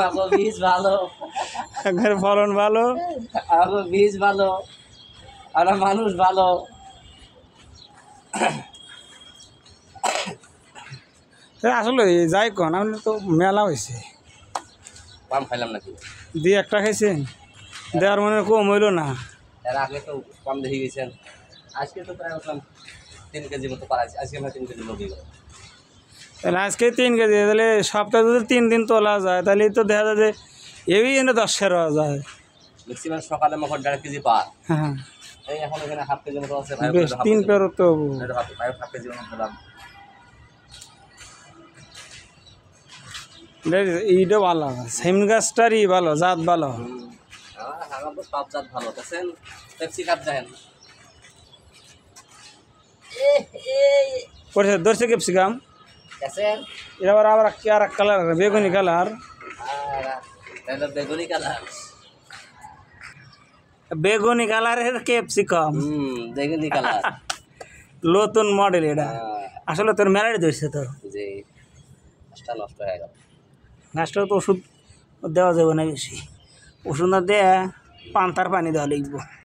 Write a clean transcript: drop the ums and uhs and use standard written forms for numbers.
আগো বীজ ভালো, আগের ফলন ভালো, আগো বীজ ভালো, আর মানুষ ভালো। আসলে যাই কন আপনি তো মেলা হয়েছে, কম খাইলাম নাকি? দিয়ে একটা খাইছেন, দেওয়ার মনে কম হইল না। এর আগে তো কম দেখে গেছেন, আজকে তো প্রায় উঠলাম 3 কেজি মতো পারাইছি, আজকে আমরা 3 কেজি লোক গেল। তাহলে আজকে 3 কেজি, তাহলে সপ্তাহে যদি 3 দিন তোলা যায় তাহলে তো দেখা যায় যে এই এনে 10-12 যায়। ম্যাক্সিমাম সকালে মখন 1.5 কেজি পার। হ্যাঁ এই এখন এখানে 1/2 কেজি মতো আছে ভাই, বেশ 3 পেরো তো। ভাই 1/2 কেজি মতো দিলাম। এইটা ভালো, সেম গাছটারই ভালো, জাত ভালো। আমার তো সব জাত ভালো, দেখছেন পেপসি কাপ দেখেন পরিষ্কার ধরছে ক্যাপসিকাম, দেখছেন, এবার আবার কি আর এক কালার, বেগুনি কালার, আর বেগুনি কালার। বেগুনি কালারের ক্যাপসিকাম, বেগুনি কালার নতুন মডেল এটা। আসলে তোর মেলায় ধরছে তো, যে গাছটা নষ্ট হয়ে গেল। গাছটা তো ওষুধ দেওয়া যাবে না বেশি, ওষুধ না দেয়া পান্তার পানি দেওয়া লিখবো।